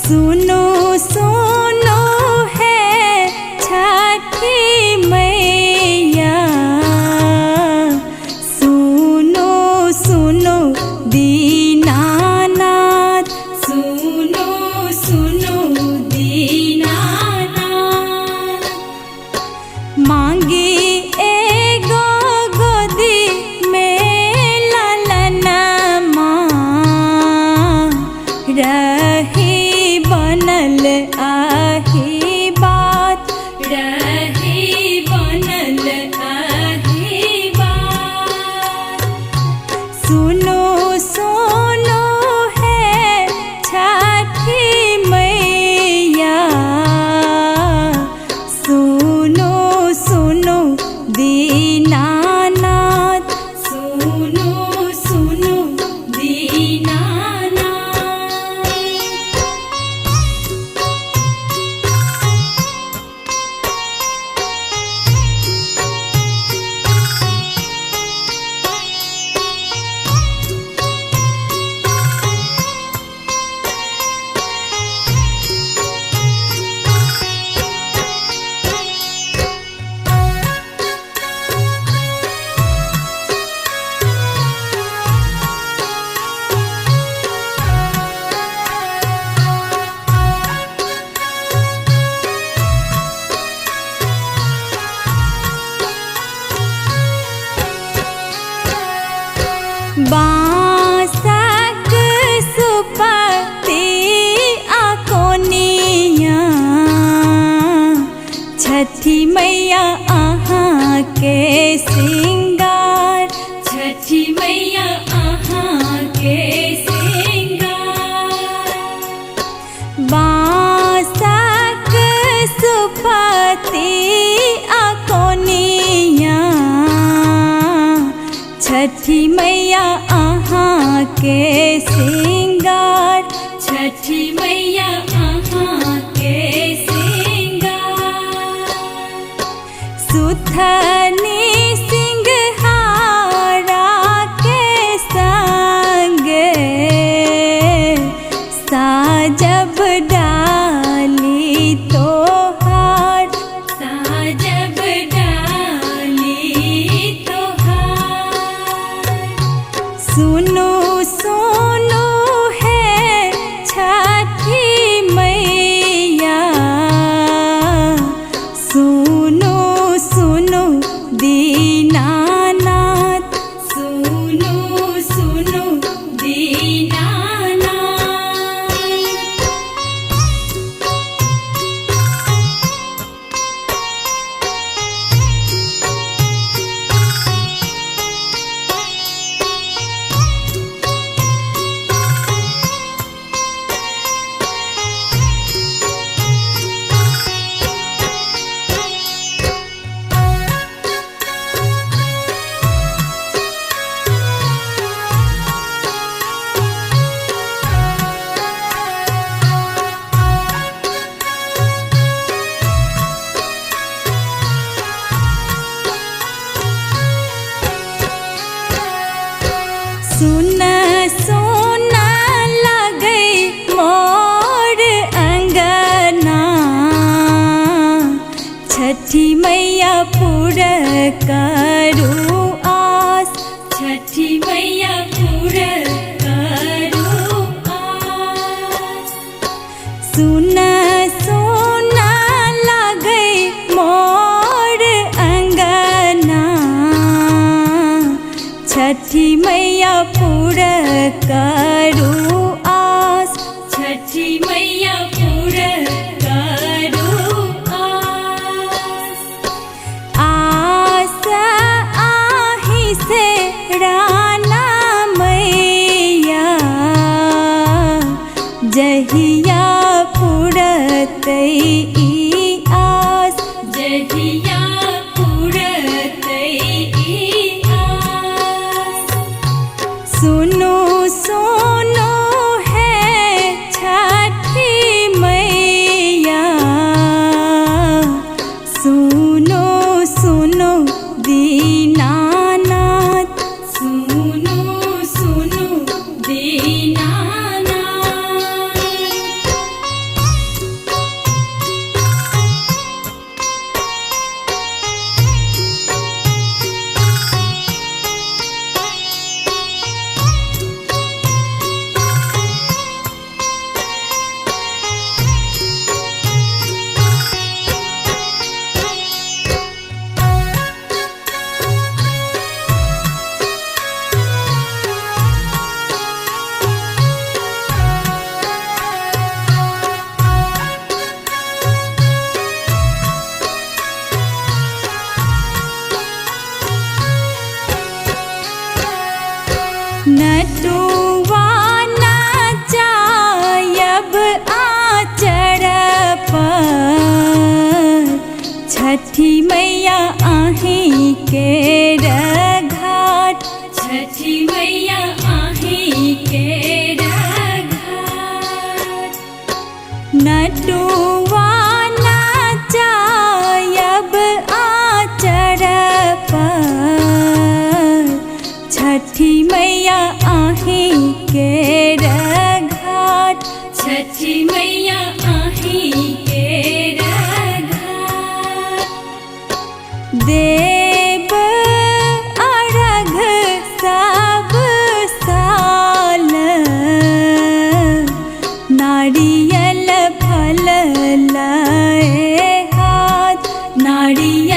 सुनो सुनो है छठी मैया, सुनो सुनो दीनानाथ, सुनो सुनो दीनानाथ। मांगी एगो गोदी में ललना माँ, रही बनल आही बात, रही बनल आही बात। सुनो सुनो है छठी मैया, सुनो सुनो दीनानाथ, सुनो सुनो दीनानाथ। बांसक सुपाती आकोनिया, छठी मैया अहाँ के सिंगार, छठी मैया अहाँ के सिंगार। बांसक सुपाती आकोनिया, छठी मैया अहाँ के सिंगार, छठी मैया अहाँ के सिंगार। सुथनी सिंघारा के संगे, साजब डाली तोहार, साजब डाली तोहार। सुनो सुनो है छठी मैया, सुनो सुनो दीनानाथ, सुनो सुनो दीनानाथ। सुना सुना लगे मोर अंगना, छठी मैया पूरा करू आस, छठी मैया पूरा करू आस। सुना सुना लगे मोर अंगना, छठी मैया पूरा करू आस, छठी मैया पूरा करू आस। आस आही से राना मैया, जहिया पुरतै ई आस, जहिया पुरतै ई आस। सुनो सुनो है छठी मैया, सुनो सुनो दीनानाथ, सुनो सुनो दीनानाथ। मैया आहे के घाट नटुआ नाचायब आचर पर छठी मैया आहे के घाट छठी मैया आहे के घाट देव अर्घ सब साल नारियल फल लाए हाथ नारियल